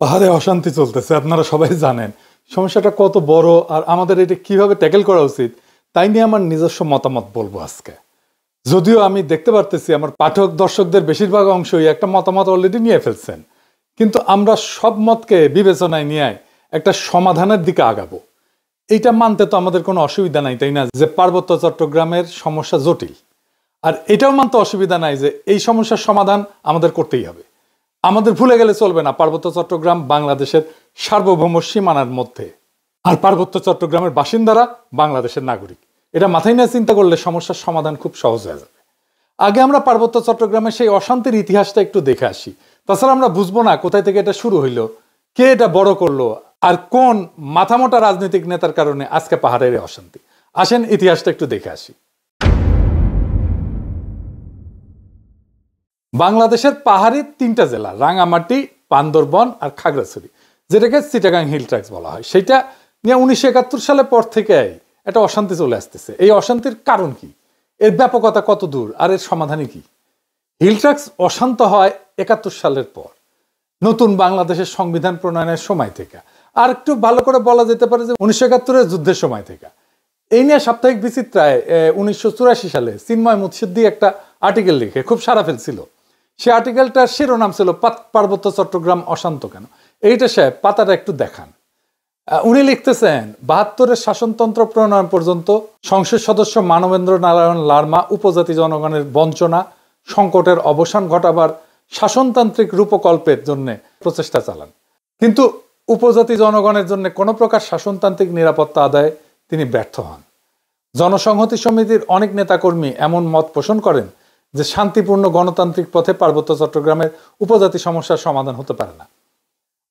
পাহাড়ে অশান্তি চলতেছে, আপনারা সবাই জানেন সমস্যাটা কত বড় আর আমাদের এটা কিভাবে ট্যাকেল করা উচিত তাই নিয়ে আমার নিজস্ব মতামত বলবো আজকে। যদিও আমি দেখতে পারতেছি আমার পাঠক দর্শকদের বেশিরভাগ অংশই একটা মতামত অলরেডি নিয়ে ফেলছেন, কিন্তু আমরা সব মতকে বিবেচনায় নিয়ে একটা সমাধানের দিকে আগাবো। এইটা মানতে তো আমাদের কোনো অসুবিধা নাই, তাই না, যে পার্বত্য চট্টগ্রামের সমস্যা জটিল। আর এটাও মানতে অসুবিধা নাই যে এই সমস্যার সমাধান আমাদের করতেই হবে। আমাদের ভুলে গেলে চলবে না পার্বত্য চট্টগ্রাম বাংলাদেশের সার্বভৌম সীমানার মধ্যে, আর পার্বত্য চট্টগ্রামের বাসিন্দারা বাংলাদেশের নাগরিক। এটা মাথায় নিয়ে চিন্তা করলে সমস্যার সমাধান খুব সহজ হয়ে যাবে। আগে আমরা পার্বত্য চট্টগ্রামের সেই অশান্তির ইতিহাসটা একটু দেখে আসি, তাছাড়া আমরা বুঝবো না কোথায় থেকে এটা শুরু হইলো, কে এটা বড় করলো, আর কোন মাথামোটা রাজনৈতিক নেতার কারণে আজকে পাহাড়ের অশান্তি। আসেন ইতিহাসটা একটু দেখে আসি। বাংলাদেশের পাহাড়ি তিনটা জেলা, রাঙামাটি, বান্দরবন আর খাগড়াছড়ি, যেটাকে চিটাগাং হিল ট্র্যাক্টস বলা হয়, সেটা নিয়ে 1971 সালের পর থেকে একটা অশান্তি চলে আসতেছে। এই অশান্তির কারণ কি, এর ব্যাপকতা কত দূর, আর এর সমাধানই কি? হিল ট্র্যাক্টস অশান্ত হয় 71 সালের পর, নতুন বাংলাদেশের সংবিধান প্রণয়নের সময় থেকে, আর একটু ভালো করে বলা যেতে পারে যে 1971-এর যুদ্ধের সময় থেকে। এই নিয়ে সাপ্তাহিক বিচিত্রায় 1984 সালে চিন্ময় মুৎসিদ্দি একটা আর্টিকেল লিখে খুব সাড়া ফেলছিল। সে আর্টিকেলটার শিরোনাম ছিল পার্বত্য চট্টগ্রাম অশান্ত কেন। এইটা সাহেব পাতাটা একটু দেখান। উনি লিখতেছেন, 72-এর শাসনতন্ত্র প্রণয়ন পর্যন্ত সংসদ সদস্য মানবেন্দ্র নারায়ণ লারমা উপজাতি জনগণের বঞ্চনা সংকটের অবসান ঘটাবার শাসনতান্ত্রিক রূপকল্পের জন্য প্রচেষ্টা চালান, কিন্তু উপজাতি জনগণের জন্য কোনো প্রকার শাসনতান্ত্রিক নিরাপত্তা আদায়ে তিনি ব্যর্থ হন। জনসংহতি সমিতির অনেক নেতাকর্মী এমন মত পোষণ করেন যে শান্তিপূর্ণ গণতান্ত্রিক পথে পার্বত্য চট্টগ্রামের উপজাতি সমস্যার সমাধান হতে পারে না।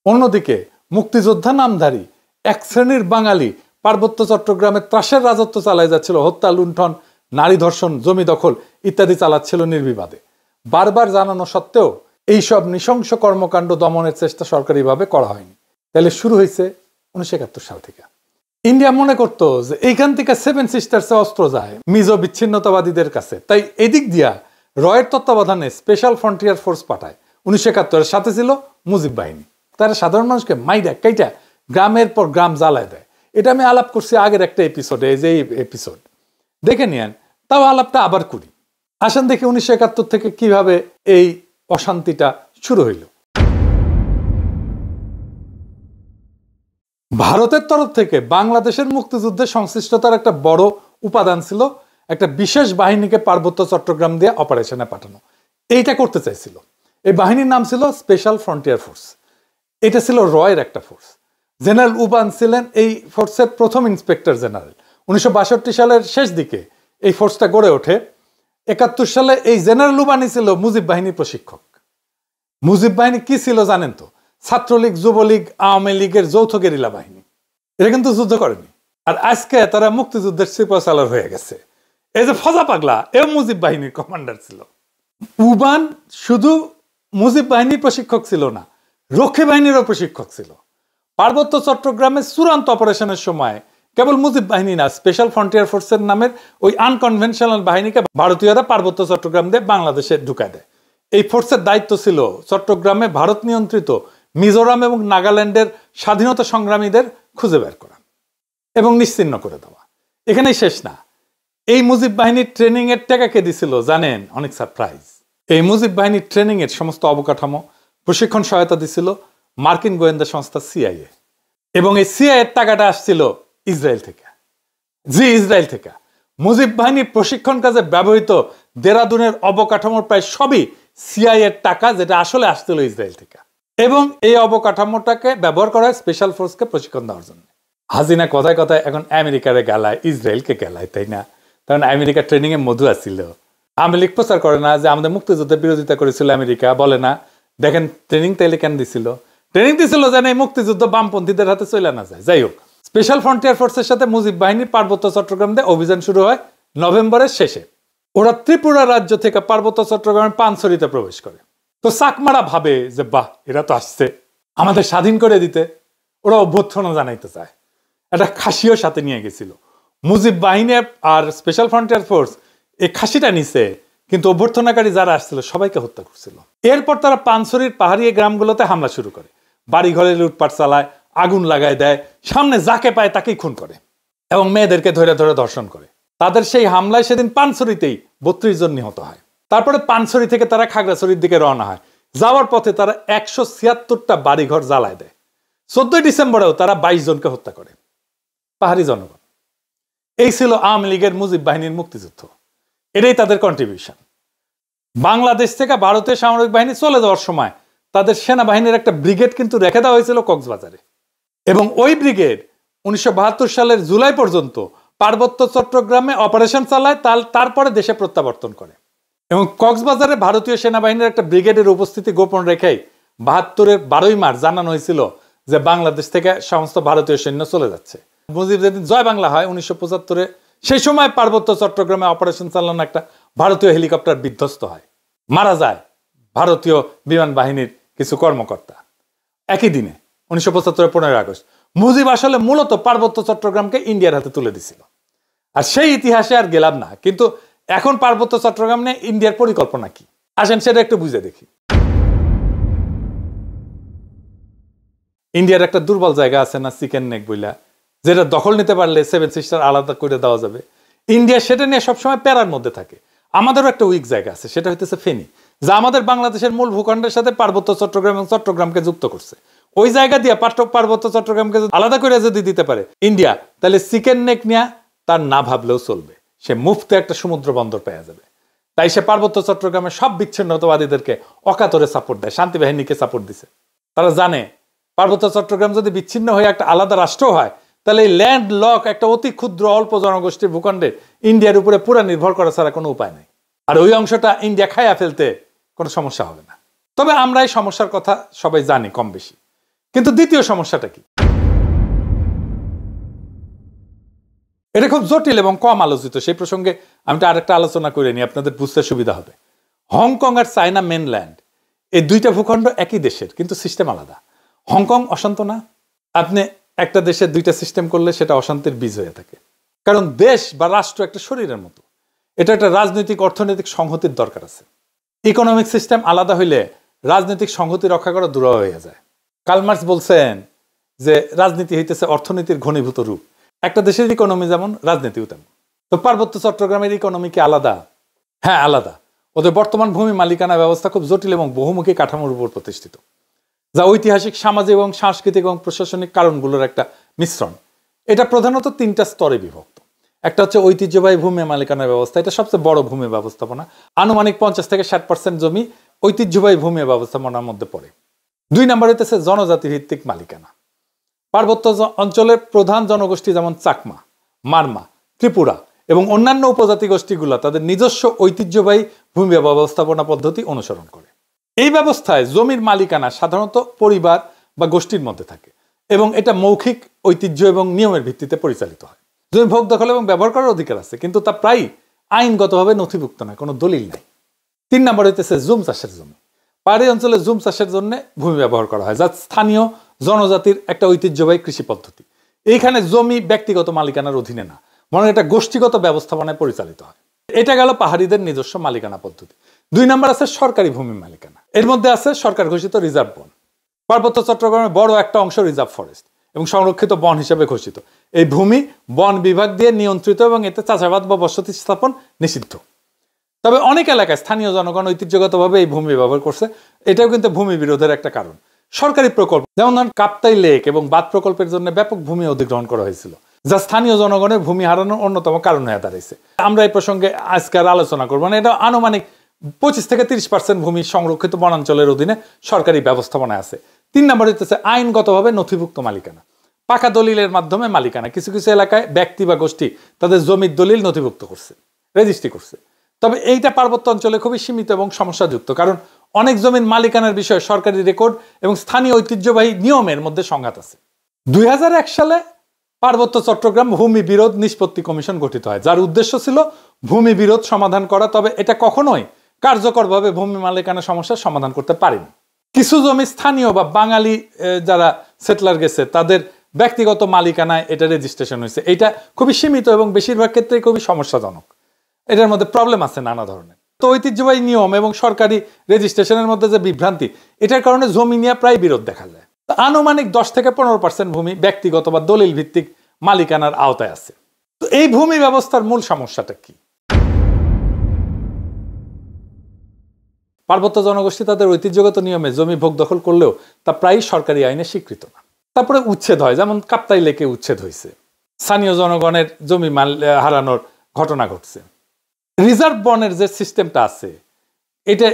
অন্যদিকে মুক্তিযোদ্ধা নামধারী এক শ্রেণীর বাঙালি পার্বত্য চট্টগ্রামে ত্রাসের রাজত্ব চালায় যাচ্ছিল, হত্যা, লুণ্ঠন, নারী ধর্ষণ, জমি দখল ইত্যাদি চালাচ্ছিল নির্বিবাদে। বারবার জানানো সত্ত্বেও এইসব নৃশংস কর্মকাণ্ড দমনের চেষ্টা সরকারিভাবে করা হয়নি। তাহলে শুরু হয়েছে 1971 সাল থেকে। ইন্ডিয়া মনে করতো যে এইখান থেকে সেভেন সিস্টার্সে অস্ত্র যায় মিজো বিচ্ছিন্নতাবাদীদের কাছে, তাই এদিক দিয়া রয়ের তত্ত্বাবধানে স্পেশাল ফ্রন্টিয়ার ফোর্স পাঠায়। 1971-এর সাথে ছিল মুজিব বাহিনী। তারা সাধারণ মানুষকে মাইরা কাইটা গ্রামের পর গ্রাম জ্বালায় দেয়। এটা আমি আলাপ করছি আগের একটা এপিসোডে, এই যে এপিসোড দেখে নিয়েন, তাও আলাপটা আবার করি। আসেন দেখি 1971 থেকে কিভাবে এই অশান্তিটা শুরু হইল। ভারতের তরফ থেকে বাংলাদেশের মুক্তিযুদ্ধে সংশ্লিষ্টতার একটা বড় উপাদান ছিল একটা বিশেষ বাহিনীকে পার্বত্য চট্টগ্রাম দিয়ে অপারেশনে পাঠানো। এইটা করতে চাইছিল। এই বাহিনীর নাম ছিল স্পেশাল ফ্রন্টিয়ার ফোর্স। এটা ছিল রয়ের একটা ফোর্স। জেনারেল উবান ছিলেন এই ফোর্সের প্রথম ইন্সপেক্টর জেনারেল। 1962 সালের শেষ দিকে এই ফোর্সটা গড়ে ওঠে। 71 সালে এই জেনারেল উবানই ছিল মুজিব বাহিনীর প্রশিক্ষক। মুজিব বাহিনী কি ছিল জানেন তো? ছাত্রলীগ, যুবলীগ, আওয়ামী লীগের যৌথ গেরিলা বাহিনী। এরা কিন্তু যুদ্ধ করেনি, আর আজকে তারা মুক্তিযুদ্ধের সিপাহসালার হয়ে গেছে। এই যে ফজা পাগলা, এও মুজিব বাহিনীর কমান্ডার ছিল। উবান শুধু মুজিব বাহিনীর প্রশিক্ষক ছিল না, রক্ষী বাহিনীরও প্রশিক্ষক ছিল। পার্বত্য চট্টগ্রামের চূড়ান্ত অপারেশনের সময় কেবল মুজিব বাহিনী না, স্পেশাল ফ্রন্টিয়ার ফোর্সের নামের ওই আনকনভেনশনাল বাহিনীকে ভারতীয়রা পার্বত্য চট্টগ্রাম দিয়ে বাংলাদেশে ঢুকায় দেয়। এই ফোর্সের দায়িত্ব ছিল চট্টগ্রামে ভারত নিয়ন্ত্রিত মিজোরাম এবং নাগাল্যান্ডের স্বাধীনতা সংগ্রামীদের খুঁজে বের করা এবং নিশ্চিহ্ন করে দেওয়া। এখানেই শেষ না। এই মুজিব বাহিনীর ট্রেনিং এর টাকা কে দিছিল জানেন? অনেক সারপ্রাইজ। এই মুজিব বাহিনীর ট্রেনিং এর সমস্ত অবকাঠামো, প্রশিক্ষণ সহায়তা দিছিল মার্কিন গোয়েন্দা সংস্থা সিআইএ, এবং এই সিআইএ এর টাকাটা আসছিল ইসরায়েল থেকে। ইসরায়েল থেকে মুজিব বাহিনীর প্রশিক্ষণ কাজে ব্যবহৃত দেরাদুনের অবকাঠামোর প্রায় সবই সিআইএ এর টাকা, যেটা আসলে আসছিল ইসরায়েল থেকে। এবং এই অবকাঠামোটাকে ব্যবহার করা হয় স্পেশাল ফোর্সকে প্রশিক্ষণ দেওয়ার জন্য। হাসিনা কথায় কথায় এখন আমেরিকারে গেলায়, ইসরায়েলকে গেলায়, তাই না? কারণ আমেরিকা ট্রেনিং এ মধু আসছিল। আওয়ামী লীগ প্রচার করে না যে আমাদের মুক্তিযুদ্ধের বিরোধিতা করেছিল আমেরিকা, বলে না দেখেন ট্রেনিং তাইলে কেন দিছিল? ট্রেনিং দিছিল যেন এই মুক্তিযুদ্ধ বামপন্থীদের হাতে চলে না যায়। যাই হোক, স্পেশাল ফ্রন্টিয়ার ফোর্সের সাথে মুজিব বাহিনীর পার্বত্য চট্টগ্রাম দিয়ে অভিযান শুরু হয় নভেম্বরের শেষে। ওরা ত্রিপুরা রাজ্য থেকে পার্বত্য চট্টগ্রামের পানছড়িতে প্রবেশ করে। তো চাকমারা ভাবে যে বাহ, এরা তো আসছে আমাদের স্বাধীন করে দিতে। ওরা অভ্যর্থনা জানাইতে চায়। একটা খাসিও সাথে নিয়ে গেছিল। মুজিব বাহিনী আর স্পেশাল ফ্রন্টিয়ার ফোর্স এই খাসিটা নিছে, কিন্তু অভ্যর্থনাকারী যারা আসছিল সবাইকে হত্যা করছিল। এরপর তারা পানছড়ির পাহাড়ি গ্রামগুলোতে হামলা শুরু করে। বাড়িঘরে লুটপাট চালায়, আগুন লাগায় দেয়, সামনে যাকে পায় তাকেই খুন করে এবং মেয়েদেরকে ধরে ধরে ধর্ষণ করে। তাদের সেই হামলায় সেদিন পানছড়িতেই 32 জন নিহত হয়। তারপরে পানছড়ি থেকে তারা খাগড়াছড়ির দিকে রওনা হয়। যাওয়ার পথে তারা 176টা বাড়িঘর জ্বালায় দেয়। 14 ডিসেম্বরেও তারা 22 জনকে হত্যা করে পাহাড়ি জনগণ। এই ছিল আওয়ামী লীগের মুজিব বাহিনীর মুক্তিযুদ্ধ। এটাই তাদের কন্ট্রিবিউশন। বাংলাদেশ থেকে ভারতীয় সামরিক বাহিনী চলে যাওয়ার সময় তাদের সেনাবাহিনীর একটা ব্রিগেড কিন্তু রেখে দেওয়া হয়েছিল কক্সবাজারে, এবং ওই ব্রিগেড 1972 সালের জুলাই পর্যন্ত পার্বত্য চট্টগ্রামে অপারেশন চালায়, তারপরে দেশে প্রত্যাবর্তন করে। এবং কক্সবাজারে ভারতীয় সেনাবাহিনীর একটা ব্রিগেডের উপস্থিতি গোপন রেখেই 72-এর 12ই মার্চ জানানো হয়েছিল যে বাংলাদেশ থেকে সমস্ত ভারতীয় সৈন্য চলে যাচ্ছে। মুজিব যেদিন জয় বাংলা হয় 1975-এ, সেই সময় পার্বত্য চট্টগ্রামে অপারেশন চালানো একটা ভারতীয় হেলিকপ্টার বিধ্বস্ত হয়, মারা যায় ভারতীয় বিমান বাহিনীর কিছু কর্মকর্তা একই দিনে 1975-এর 15 আগস্ট। মুজিব আসলে মূলত পার্বত্য চট্টগ্রামকে ইন্ডিয়ার হাতে তুলে দিছিল। আর সেই ইতিহাসে আর গেলাম না, কিন্তু এখন পার্বত্য চট্টগ্রাম নিয়ে ইন্ডিয়ার পরিকল্পনা কি আসেন সেটা একটু বুঝে দেখি। ইন্ডিয়ার একটা দুর্বল জায়গা আছে না, চিকেন নেক বইলা, যেটা দখল নিতে পারলে 7 সিস্টার আলাদা করে দেওয়া যাবে। ইন্ডিয়া সেটা নিয়ে সবসময় প্যারার মধ্যে থাকে। আমাদেরও একটা উইক জায়গা আছে, সেটা হইতেছে ফেনী, যা আমাদের বাংলাদেশের মূল ভূখণ্ডের সাথে পার্বত্য চট্টগ্রাম এবং চট্টগ্রামকে যুক্ত করছে। ওই জায়গা দিয়ে পার্বত্য চট্টগ্রামকে আলাদা করে যদি দিতে পারে ইন্ডিয়া, তাহলে চিকেন নেক নিয়ে তার না ভাবলেও চলবে, সে মুফতে একটা সমুদ্র বন্দর পেয়ে যাবে। তাই সে পার্বত্য চট্টগ্রামের সব বিচ্ছিন্নতাবাদীদেরকে অকাতরে সাপোর্ট দেয়, শান্তি বাহিনীকে সাপোর্ট দিছে। তারা জানে পার্বত্য চট্টগ্রাম যদি বিচ্ছিন্ন হয়ে একটা আলাদা রাষ্ট্র হয়, তাহলে এই ল্যান্ড লক একটা অতি ক্ষুদ্র অল্প জনগোষ্ঠীর ভূখণ্ডে ইন্ডিয়ার উপরে পুরো নির্ভর করা ছাড়া কোনো উপায় নেই। আর ওই অংশটা ইন্ডিয়া খাইয়া ফেলতে কোনো সমস্যা হবে না। তবে আমরা এই সমস্যার কথা সবাই জানি কম বেশি। কিন্তু দ্বিতীয় সমস্যাটা কি, এটা খুব জটিল এবং কম আলোচিত। সেই প্রসঙ্গে আমি আরেকটা আলোচনা করে নিই, আপনাদের বুঝতে সুবিধা হবে। হংকং আর চায়না মেনল্যান্ড, এই দুইটা ভূখণ্ড একই দেশের, কিন্তু সিস্টেম আলাদা। হংকং অশান্ত না, আপনি একটা দেশে দুইটা সিস্টেম করলে সেটা অশান্তির বীজ হয়ে থাকে। কারণ দেশ বা রাষ্ট্র একটা শরীরের মতো, এটা একটা রাজনৈতিক অর্থনৈতিক সংহতির দরকার আছে। ইকোনমিক সিস্টেম আলাদা হইলে রাজনৈতিক সংহতি রক্ষা করা দূর হয়ে যায়। কার্ল মার্কস বলছেন যে রাজনীতি হইতেছে অর্থনীতির ঘনীভূত রূপ। একটা দেশের ইকোনমি যেমন, রাজনীতিও তেমন। তো পার্বত্য চট্টগ্রামের ইকোনমি কি আলাদা? হ্যাঁ, আলাদা। ওদের বর্তমান ভূমি মালিকানা ব্যবস্থা খুব জটিল এবং বহুমুখী কাঠামোর উপর প্রতিষ্ঠিত, যা ঐতিহাসিক, সামাজিক এবং সাংস্কৃতিক এবং প্রশাসনিক কারণগুলোর একটা মিশ্রণ। এটা প্রধানত 3টা স্তরে বিভক্ত। একটা হচ্ছে ঐতিহ্যবাহী ভূমি মালিকানা ব্যবস্থা, এটা সবচেয়ে বড় ভূমি ব্যবস্থাপনা। আনুমানিক 50 থেকে 60% জমি ঐতিহ্যবাহী ভূমি ব্যবস্থাপনার মধ্যে পড়ে। 2 নম্বর হইতেছে জনজাতি ভিত্তিক মালিকানা। পার্বত্য অঞ্চলের প্রধান জনগোষ্ঠী যেমন চাকমা, মারমা, ত্রিপুরা এবং অন্যান্য উপজাতি গোষ্ঠীগুলো তাদের নিজস্ব ঐতিহ্যবাহী ভূমি ব্যবস্থাপনা পদ্ধতি অনুসরণ করে। এই ব্যবস্থায় জমির মালিকানা সাধারণত পরিবার বা গোষ্ঠীর মধ্যে থাকে এবং এটা মৌখিক ঐতিহ্য এবং নিয়মের ভিত্তিতে পরিচালিত হয়। জমি ভোগ দখল এবং ব্যবহার করার অধিকার আছে, কিন্তু তা প্রায় আইনগতভাবে নথিভুক্ত নয়, কোনো দলিল নাই। 3 নম্বর হইতেছে জুম চাষের জমি। পাহাড়ি অঞ্চলে জুম চাষের জন্য ভূমি ব্যবহার করা হয়, যা স্থানীয় জনজাতির একটা ঐতিহ্যবাহী কৃষি পদ্ধতি। এইখানে জমি ব্যক্তিগত মালিকানার অধীনে না, বরং এটা গোষ্ঠীগত ব্যবস্থাপনায় পরিচালিত হয়। এটা গেল পাহাড়িদের নিজস্ব মালিকানা পদ্ধতি। 2 নম্বর আছে সরকারি ভূমি মালিকানা। এর মধ্যে আছে সরকার ঘোষিত রিজার্ভ বন। পার্বত্য চট্টগ্রামের বড় একটা অংশ রিজার্ভ ফরেস্ট এবং সংরক্ষিত বন হিসেবে ঘোষিত। এই ভূমি বন বিভাগ দিয়ে নিয়ন্ত্রিত এবং এতে চাষাবাদ বা বসতি স্থাপন নিষিদ্ধ। তবে অনেক এলাকায় স্থানীয় জনগণ ঐতিহ্যগতভাবে এই ভূমি ব্যবহার করছে, এটাও কিন্তু ভূমি বিরোধের একটা কারণ। সরকারি প্রকল্প যেমন ধরুন কাপ্তাই লেক এবং বাঁধ প্রকল্পের জন্য ব্যাপক ভূমি অধিগ্রহণ করা হয়েছিল, যা স্থানীয় জনগণের ভূমি হারানোর অন্যতম কারণ হয়ে দাঁড়িয়েছে। আমরা এই প্রসঙ্গে আজকের আলোচনা করবো না। এটা আনুমানিক 25 থেকে 30% ভূমি সংরক্ষিত বনাঞ্চলের অধীনে সরকারি ব্যবস্থাপনায় আছে। 3 নম্বর হচ্ছে আইনগতভাবে নথিভুক্ত মালিকানা। পাকা দলিলের মাধ্যমে মালিকানা। কিছু কিছু এলাকায় ব্যক্তি বা গোষ্ঠী তাদের জমির দলিল নথিভুক্ত করছে, রেজিস্ট্রি করছে। তবে এইটা পার্বত্য অঞ্চলে খুবই সীমিত এবং সমস্যাযুক্ত, কারণ অনেক জমির মালিকানার বিষয়ে সরকারি রেকর্ড এবং স্থানীয় ঐতিহ্যবাহী নিয়মের মধ্যে সংঘাত আছে। 2001 সালে পার্বত্য চট্টগ্রাম ভূমি বিরোধ নিষ্পত্তি কমিশন গঠিত হয়, যার উদ্দেশ্য ছিল ভূমি বিরোধ সমাধান করা। তবে এটা কখনোই কার্যকরভাবে ভূমি মালিকানা সমস্যার সমাধান করতে পারেনি। কিছু জমি স্থানীয় বা বাঙালি যারা সেটলার গেছে তাদের ব্যক্তিগত মালিকানায় এটা রেজিস্ট্রেশন হয়েছে। এটা খুবই সীমিত এবং বেশিরভাগ ক্ষেত্রেই খুবই সমস্যাজনক। এটার মধ্যে প্রবলেম আছে নানা ধরনের। তো ঐতিহ্যবাহী নিয়ম এবং সরকারি রেজিস্ট্রেশনের মধ্যে যে বিভ্রান্তি, এটার কারণে জমি নিয়ে প্রায় বিরোধ দেখা যায়। আনুমানিক 10 থেকে 15% ভূমি ব্যক্তিগত বা দলিল ভিত্তিক মালিকানার আওতায় আছে। তো এই ভূমি ব্যবস্থার মূল সমস্যাটা কি? পার্বত্য জনগোষ্ঠী তাদের ঐতিহ্যগত নিয়মে জমি ভোগ দখল করলেও তা প্রায়ই সরকারি আইনে স্বীকৃত না। তারপরে উচ্ছেদ হয়, যেমন কাপ্তাই লেকে উচ্ছেদ হয়েছে, স্থানীয় জনগণের জমি হারানোর ঘটনা ঘটছে। রিজার্ভ বনের যে সিস্টেমটা আছে, এটা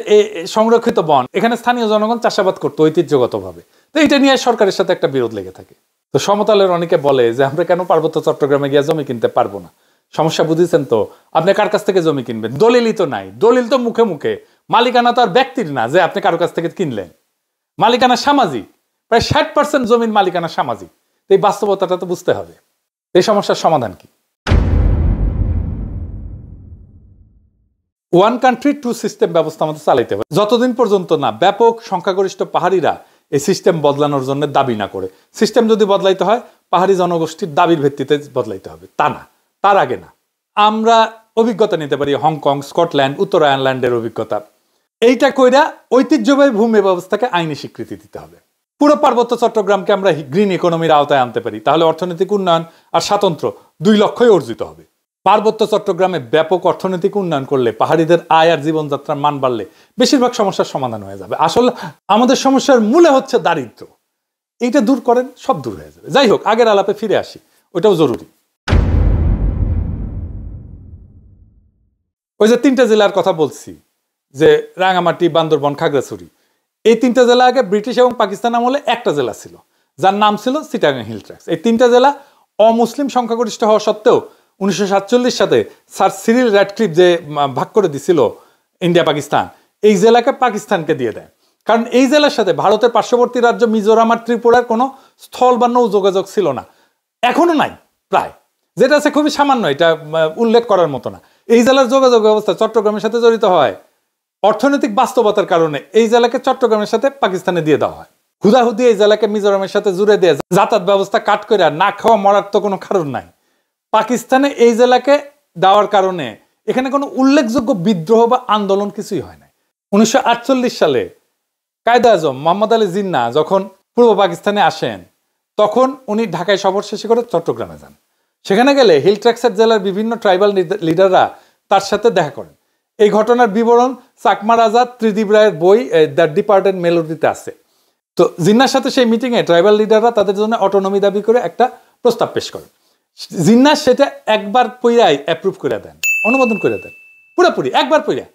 সংরক্ষিত বন, এখানে স্থানীয় জনগণ চাষাবাদ করতো ঐতিহ্যগতভাবে। তো এটা নিয়ে সরকারের সাথে একটা বিরোধ লেগে থাকে। তো সমতলের অনেকে বলে যে আমরা কেন পার্বত্য চট্টগ্রামে গিয়ে জমি কিনতে পারবো না? সমস্যা বুঝেছেন তো? আপনি কার কাছ থেকে জমি কিনবেন? দলিলই তো নাই। দলিল তো মুখে মুখে, মালিকানা তো আর ব্যক্তির না যে আপনি কারো কাছ থেকে কিনলেন। মালিকানা সামাজিক, প্রায় 60% জমির মালিকানা সামাজিক। এই বাস্তবতাটা তো বুঝতে হবে। এই সমস্যার সমাধান কি? ওয়ান কান্ট্রি টু সিস্টেম ব্যবস্থা আমাদের চালাইতে হবে, যতদিন পর্যন্ত না ব্যাপক সংখ্যাগরিষ্ঠ পাহাড়িরা এই সিস্টেম বদলানোর জন্য দাবি না করে। সিস্টেম যদি বদলাইতে হয় পাহাড়ি জনগোষ্ঠীর দাবির ভিত্তিতে বদলাইতে হবে, তা না, তার আগে না। আমরা অভিজ্ঞতা নিতে পারি হংকং, স্কটল্যান্ড, উত্তর আয়ারল্যান্ডের অভিজ্ঞতা। এইটা কইরা ঐতিহ্যবাহী ভূমি ব্যবস্থাকে আইনি স্বীকৃতি দিতে হবে। পুরো পার্বত্য চট্টগ্রামকে আমরা গ্রিন ইকোনমির আওতায় আনতে পারি, তাহলে অর্থনৈতিক উন্নয়ন আর স্বাতন্ত্র্য 2 লক্ষই অর্জিত হবে। পার্বত্য চট্টগ্রামে ব্যাপক অর্থনৈতিক উন্নয়ন করলে, পাহাড়িদের আয় আর জীবনযাত্রার মান বাড়লে বেশিরভাগ সমস্যার সমাধান হয়ে যাবে। আসলে আমাদের সমস্যার মূলে হচ্ছে দারিদ্র। এইটা দূর করেন, সব দূর হয়ে যাবে। যাই হোক, আগের আলাপে ফিরে আসি, ওটাও জরুরি। ওই যে 3টে জেলার কথা বলছি, যে রাঙামাটি, বান্দরবন, খাগড়াছড়ি, এই 3টে জেলা আগে ব্রিটিশ এবং পাকিস্তান আমলে একটা জেলা ছিল, যার নাম ছিল চিটাগাং হিল ট্র্যাক্টস। এই 3টে জেলা অমুসলিম সংখ্যাগরিষ্ঠ হওয়া সত্ত্বেও 1947 সালে স্যার সিরিল র্যাডক্লিফ যে ভাগ করে দিছিল ইন্ডিয়া পাকিস্তান, এই জেলাকে পাকিস্তানকে দিয়ে দেয়। কারণ এই জেলার সাথে ভারতের পার্শ্ববর্তী রাজ্য মিজোরাম আর ত্রিপুরার কোনো স্থল বা নৌ যোগাযোগ ছিল না, এখনো নাই প্রায়, যেটা আছে খুবই সামান্য, এটা উল্লেখ করার মতো না। এই জেলার যোগাযোগ ব্যবস্থা চট্টগ্রামের সাথে জড়িত হয় অর্থনৈতিক বাস্তবতার কারণে। এই জেলাকে চট্টগ্রামের সাথে পাকিস্তানে দিয়ে দেওয়া হয়। হুদাহুদি এই জেলাকে মিজোরামের সাথে জুড়ে দিয়ে যাতায়াত ব্যবস্থা কাট করে না খাওয়া মরার তো কোনো কারণ নাই। পাকিস্তানে এই জেলাকে দেওয়ার কারণে এখানে কোনো উল্লেখযোগ্য বিদ্রোহ বা আন্দোলন কিছুই হয় না। 1948 সালে কায়দে আজম মোহাম্মদ আলী জিন্নাহ যখন পূর্ব পাকিস্তানে আসেন, তখন উনি ঢাকায় সফর শেষে করে চট্টগ্রামে যান। সেখানে গেলে হিল ট্র্যাক্টস জেলার বিভিন্ন ট্রাইবাল লিডাররা তার সাথে দেখা করেন। এই ঘটনার বিবরণ চাকমার আজাদ ত্রিদীপ রায়ের বই দ্য ডিপার্টেড মেলোডিতে আছে। তো জিন্নাহর সাথে সেই মিটিংয়ে ট্রাইবাল লিডাররা তাদের জন্য অটোনমি দাবি করে একটা প্রস্তাব পেশ করেন। জিন্নাহ সেটা একবার পইরাই অ্যাপ্রুভ করে দেন, অনুমোদন করে দেন, পুরোপুরি একবার পইরা।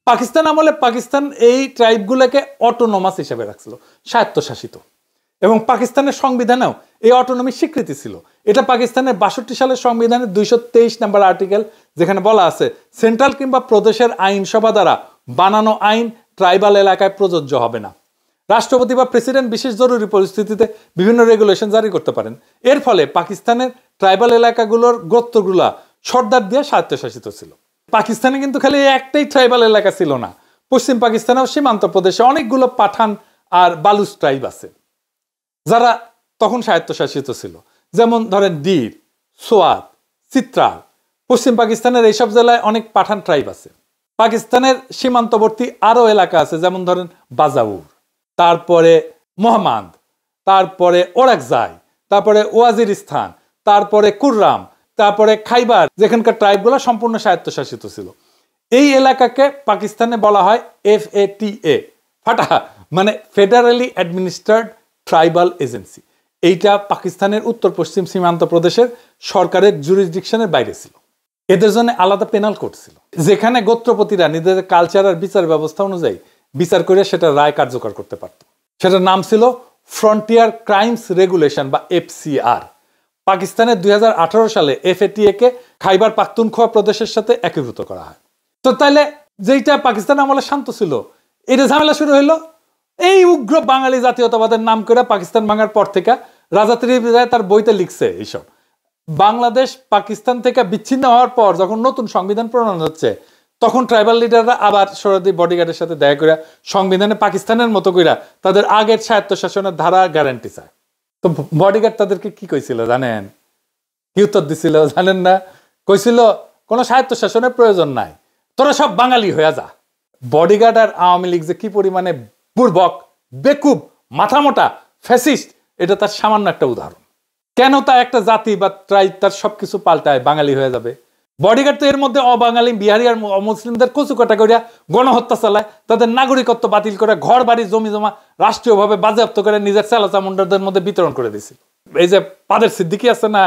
পাকিস্তান আমলে পাকিস্তান এই ট্রাইবগুলোকে অটোনমাস হিসেবে রাখছিল, স্বায়ত্তশাসিত, এবং পাকিস্তানের সংবিধানেও এই অটোনমির স্বীকৃতি ছিল। এটা পাকিস্তানের 62 সালের সংবিধানের 223 নম্বর আর্টিকেল, যেখানে বলা আছে সেন্ট্রাল কিংবা প্রদেশের আইনসভা দ্বারা বানানো আইন ট্রাইবাল এলাকায় প্রযোজ্য হবে না। রাষ্ট্রপতি বা প্রেসিডেন্ট বিশেষ জরুরি পরিস্থিতিতে বিভিন্ন রেগুলেশন জারি করতে পারেন। এর ফলে পাকিস্তানের ট্রাইবাল এলাকাগুলোর গোত্রগুলা সর্দার দিয়ে স্বায়ত্তশাসিত ছিল। পাকিস্তানে কিন্তু খালি একটাই ট্রাইবাল এলাকা ছিল না, পশ্চিম পাকিস্তানেও সীমান্ত প্রদেশে অনেকগুলো পাঠান আর বালুচ ট্রাইব আছে, যারা তখন স্বায়ত্তশাসিত ছিল। যেমন ধরেন ডির, সোয়াত, চিত্রাল। পশ্চিম পাকিস্তানের এইসব জেলায় অনেক পাঠান ট্রাইব আছে। পাকিস্তানের সীমান্তবর্তী আরো এলাকা আছে, যেমন ধরেন বাজাউর, তারপরে মোহাম্মদ, তারপরে ওরাকজাই, তারপরে ওয়াজিরিস্তান, তারপরে কুররাম, তারপরে খাইবার, যেখানকার ট্রাইবগুলো সম্পূর্ণ স্বায়ত্তশাসিত ছিল। এই এলাকাকে পাকিস্তানে বলা হয় FATA, ফাটা, মানে ফেডারেলি অ্যাডমিনিস্ট্রার্ড ট্রাইবাল এজেন্সি। এইটা পাকিস্তানের উত্তর পশ্চিম সীমান্ত প্রদেশের সরকারের জুরিসডিকশনের বাইরে ছিল। এদের জন্য আলাদা পেনাল কোড ছিল, যেখানে গোত্রপতিরা নিজেদের কালচার আর বিচার ব্যবস্থা অনুযায়ী বিচার করে সেটা রায় কার্যকর করতে পারত। সেটার নাম ছিল ফ্রন্টিয়ার ক্রাইমস রেগুলেশন বা FCR। পাকিস্তানের 2018 সালে FATA কে খাইবার পাখতুনখোয়া প্রদেশের সাথে একীভূত করা হয়। তো তাইলে যেইটা পাকিস্তান আমলে শান্ত ছিল, এটা ঝামেলা শুরু হইলো এই উগ্র বাঙালি জাতীয়তাবাদের নাম করে। পাকিস্তান ভাঙার পর থেকে রাজা ত্রিদিপ রায় তার বইতে লিখছে এইসব। বাংলাদেশ পাকিস্তান থেকে বিচ্ছিন্ন হওয়ার পর যখন নতুন সংবিধান প্রণয়ন হচ্ছে, তখন ট্রাইবাল লিডাররা আবার সরহদি বডিগার্ডের সাথে দেখা করে সংবিধানে পাকিস্তানের মতো কইরা তাদের আগের স্বায়ত্তশাসনের ধারা গ্যারান্টি চায়। তো বডিগার্ড তাদেরকে কি কইছিল জানেন? কি উত্তর দিছিল জানেন না? কইছিল কোনো স্বায়ত্তশাসনের প্রয়োজন নাই, তোরা সব বাঙালি হয়ে যা। বডিগার্ড আর আওয়ামী লীগ যে কি পরিমাণে বুর্বক, বেকুব, মাথা মোটা, ফ্যাসিস্ট, এটা তার সামান্য একটা উদাহরণ। কেন তা একটা জাতি বা ট্রাইব তার সবকিছু পাল্টায় বাঙালি হয়ে যাবে? বডিগার্ড তো এর মধ্যে অবাঙালি, বিহারি আর অমুসলিমদের কচুকাটা করিয়া গণহত্যা চালায়, তাদের নাগরিকত্ব বাতিল করে, ঘর বাড়ি জমি জমা রাষ্ট্রীয়ভাবে বাজেয়াপ্ত করে নিজের চামুন্ডারদের মধ্যে বিতরণ করে দিছিল। এই যে পাদের সিদ্দিকি আছে না,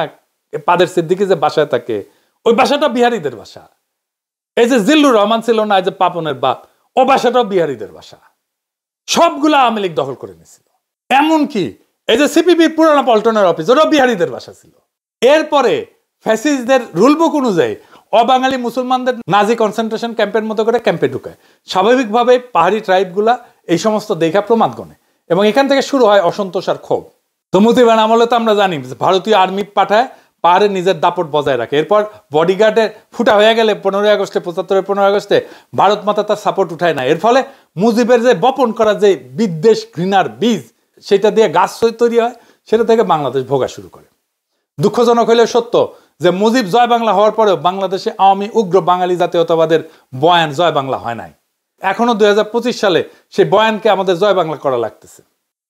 পাদের সিদ্দিকি যে বাসায় থাকে, ওই বাসাটা বিহারিদের বাসা। এই যে জিল্লুর রহমান ছিল না, এই যে পাপনের বাপ, ও বাসাটাও বিহারিদের বাসা। সবগুলো আওয়ামী লীগ দখল করে নিয়েছিল। এমনকি এই যে সিপিবির পুরানা পল্টনের অফিস, ওটাও বিহারিদের বাসা ছিল। এরপরে ফ্যাসিস্টদের রুলবুক অনুযায়ী অবাঙালি মুসলমানদের নাজি কনসেন্ট্রেশন ক্যাম্পের মতো করে ক্যাম্পে ঢুকায়। স্বাভাবিকভাবে পাহাড়ি ট্রাইবগুলা এই সমস্ত দেখা প্রমাদ গণে এবং এখান থেকে শুরু হয় অসন্তোষ আর ক্ষোভ। তো মুজিবের আমলে তো আমরা জানি ভারতীয় আর্মি পাঠায়, পাহাড়ে নিজের দাপট বজায় রাখে। এরপর বডিগার্ডের ফুটা হয়ে গেলে 15ই আগস্টে, 75-এর 15 আগস্টে ভারত মাতা তার সাপোর্ট উঠায় না। এর ফলে মুজিবের যে বপন করা যে বিদ্বেষ ঘৃণার বীজ, সেটা দিয়ে গাছ তৈরি হয়, সেটা থেকে বাংলাদেশ ভোগা শুরু করে। দুঃখজনক হলেও সত্য যে মুজিব জয় বাংলা হওয়ার পরেও বাংলাদেশে আওয়ামী উগ্র বাঙালি জাতীয়তাবাদের বয়ান জয় বাংলা হয় নাই। এখনো 2025 সালে সেই বয়ানকে আমাদের জয় বাংলা করা লাগতেছে।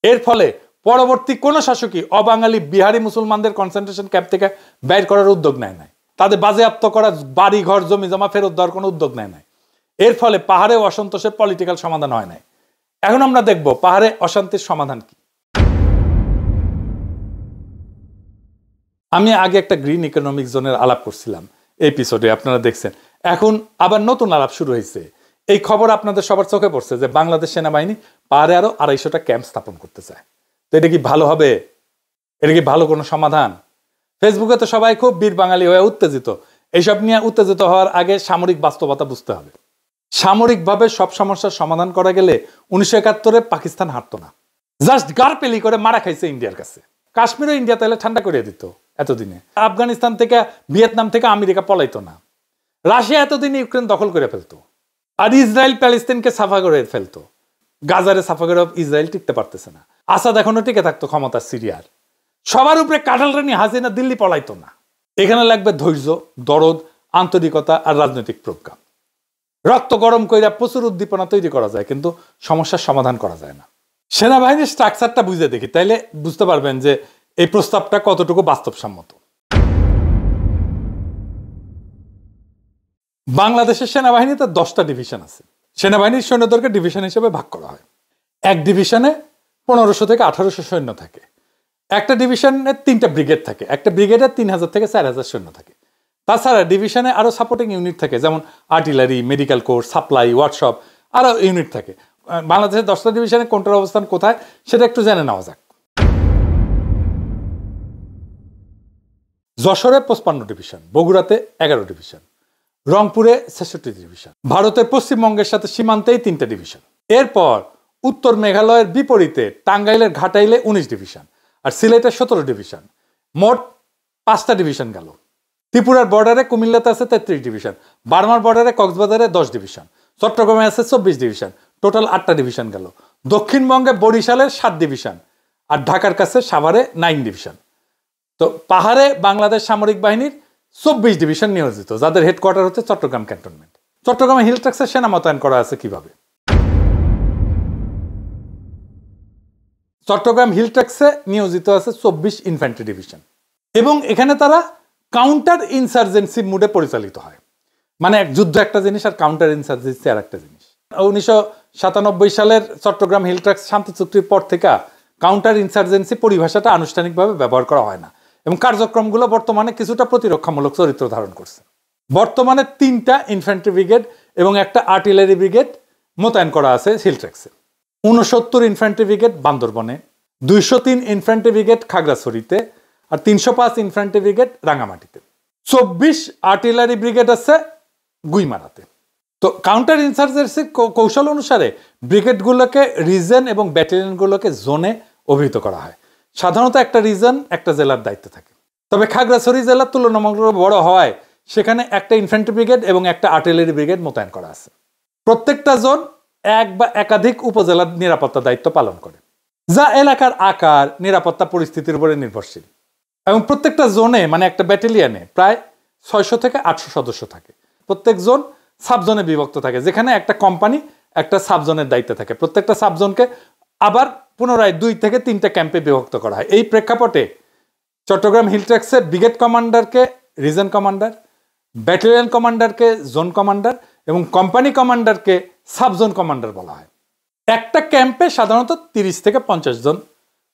এর ফলে পরবর্তী কোন শাসকই অবাঙালি বিহারি মুসলমানদের কনসেন্ট্রেশন ক্যাম্প থেকে বের করার উদ্যোগ নেয় নাই, তাদের বাজেয়াপ্ত করা বাড়ি ঘর জমি জমা ফেরত দেওয়ার কোনো উদ্যোগ নেয় নাই। এর ফলে পাহাড়ে অসন্তোষের পলিটিক্যাল সমাধান হয় নাই। এখন আমরা দেখব পাহাড়ে অশান্তির সমাধান কি। আমি আগে একটা গ্রিন ইকোনমিক জোনের আলাপ করছিলাম এপিসোডে, আপনারা দেখছেন। এখন আবার নতুন আলাপ শুরু হয়েছে। এই খবর আপনাদের সবার চোখে পড়ছে যে বাংলাদেশ সেনাবাহিনী পাহাড়ে আরো 250টা ক্যাম্প স্থাপন করতে চায়। তো এটা কি ভালো হবে? এটা কি ভালো কোনো সমাধান? ফেসবুকে তো সবাই খুব বীর বাঙালি হয়ে উত্তেজিত। এইসব নিয়ে উত্তেজিত হওয়ার আগে সামরিক বাস্তবতা বুঝতে হবে। সামরিকভাবে সব সমস্যার সমাধান করা গেলে 1971-এ পাকিস্তান হারতো না, জাস্ট গারপেলি করে মারা খাইছে ইন্ডিয়ার কাছে। কাশ্মীরও ইন্ডিয়া তাহলে ঠান্ডা করে দিত এতদিনে। আফগানিস্তান থেকে, ভিয়েতনাম থেকে আমেরিকা পলাইতো না। রাশিয়া এতদিনে ইউক্রেন দখল করে ফেলতো, আর ইসরায়েল প্যালেস্তিনকে সাফা করে ফেলতো। গাজারে সাফা করে ইসরায়েল টিকতে পারতেছে না। আসাদ এখনো টিকে থাকতো ক্ষমতা সিরিয়ার। সবার উপরে কাঁঠাল রানী হাসিনা দিল্লি পলাইতো না। এখানে লাগবে ধৈর্য, দরদ, আন্তরিকতা আর রাজনৈতিক প্রজ্ঞা। রক্ত গরম কইরা প্রচুর উদ্দীপনা তৈরি করা যায়, কিন্তু সমস্যার সমাধান করা যায় না। সেনাবাহিনীর স্ট্রাকচারটা বুঝে দেখি, তাইলে বুঝতে পারবেন যে এই প্রস্তাবটা কতটুকু বাস্তবসম্মত। বাংলাদেশের সেনাবাহিনীতে 10টা ডিভিশন আছে। সেনাবাহিনীর সৈন্যদেরকে ডিভিশন হিসেবে ভাগ করা হয়। এক ডিভিশনে 1500 থেকে 1800 সৈন্য থাকে। একটা ডিভিশনে 3টা ব্রিগেড থাকে। একটা ব্রিগেডে 3000 থেকে 4000 সৈন্য থাকে। তাছাড়া ডিভিশনে আরো সাপোর্টিং ইউনিট থাকে, যেমন artillery, medical core, supply, workshop, আরো ইউনিট থাকে। বাংলাদেশের 10টা ডিভিশনে কোনটার অবস্থান কোথায় সেটা একটু জেনে নেওয়া যাক। যশোরে 55 ডিভিশন, বগুড়াতে 11 ডিভিশন, রংপুরে 66 ডিভিশন, ভারতের পশ্চিমবঙ্গের সাথে সীমান্তেই 3টা ডিভিশন। এরপর উত্তর মেঘালয়ের বিপরীতে টাঙ্গাইলের ঘাটাইলে 19 ডিভিশন আর সিলেটের 17 ডিভিশন, মোট 5টা ডিভিশন গেল। ত্রিপুরার বর্ডারে কুমিল্লাতে আছে 33 ডিভিশন, বার্মার বর্ডারে কক্সবাজারে 10 ডিভিশন, চট্টগ্রামে আছে 24 ডিভিশন, টোটাল 8টা ডিভিশন গেল। দক্ষিণবঙ্গে বরিশালের 7 ডিভিশন আর ঢাকার কাছে সাভারে 9 ডিভিশন। তো পাহাড়ে বাংলাদেশ সামরিক বাহিনীর 24 ডিভিশন নিয়োজিত, যাদের হেডকোয়ার্টার হচ্ছে চট্টগ্রাম ক্যান্টনমেন্ট। চট্টগ্রামে হিল ট্রাক্সে সেনা মোতায়েন করা আছে কিভাবে? চট্টগ্রাম হিল ট্রাক্সে নিয়োজিত আছে 24 ইনফ্যান্ট্রি ডিভিশন এবং এখানে তারা কাউন্টার ইনসার্জেন্সি মুডে পরিচালিত হয়। মানে এক যুদ্ধ একটা জিনিস আর কাউন্টার ইনসার্জেন্সি আর একটা জিনিস। 1997 সালের চট্টগ্রাম হিল ট্রাক্স শান্তি চুক্তির পর থেকে কাউন্টার ইনসার্জেন্সি পরিভাষাটা আনুষ্ঠানিকভাবে ব্যবহার করা হয় না এবং কার্যক্রমগুলো বর্তমানে কিছুটা প্রতিরক্ষামূলক চরিত্র ধারণ করছে। বর্তমানে 3টা ইনফ্যান্ট্রি ব্রিগেড এবং একটা আর্টিলারি ব্রিগেড মোতায়েন করা আছে হিল ট্রাক্সে। 69 ইনফ্যান্ট্রি ব্রিগেড বান্দরবনে, 203 ইনফ্যান্ট্রি ব্রিগেড খাগড়াছড়িতে আর 305 ইনফ্যান্ট্রি ব্রিগেড রাঙামাটিতে। 24 আর্টিলারি ব্রিগেড আছে গুইমারাতে। তো কাউন্টার ইনসার্জেন্সির কৌশল অনুসারে ব্রিগেডগুলোকে রিজন এবং ব্যাটালিয়নগুলোকে জোনে অভিহিত করা হয়। সাধারণত একটা রিজন একটা জেলার দায়িত্বে থাকে। তবে খাগড়াছড়ি জেলা তুলনামূলক বড় হওয়ায় সেখানে একটা ইনফ্যান্ট্রি ব্রিগেড এবং একটা আর্টিলারি ব্রিগেড মোতায়েন করা আছে। প্রত্যেকটা জোন এক বা একাধিক উপজেলার নিরাপত্তা দায়িত্ব পালন করে, যা এলাকার আকার, নিরাপত্তা পরিস্থিতির উপরে নির্ভরশীল। এবং প্রত্যেকটা জোনে মানে একটা ব্যাটালিয়নে প্রায় 600 থেকে 800 সদস্য থাকে। প্রত্যেক জোন সাবজোনে বিভক্ত থাকে, যেখানে একটা কোম্পানি একটা সাবজোনের দায়িত্বে থাকে। প্রত্যেকটা সাবজোনকে আবার পুনরায় 2 থেকে 3টা ক্যাম্পে বিভক্ত করা হয়। এই প্রেক্ষাপটে চট্টগ্রাম হিল ট্র্যাক্সের ব্রিগেড কমান্ডারকে রিজন কমান্ডার, ব্যাটালিয়ন কমান্ডারকে জোন কমান্ডার এবং কোম্পানি কমান্ডারকে সাবজোন কমান্ডার বলা হয়। একটা ক্যাম্পে সাধারণত 30 থেকে 50 জন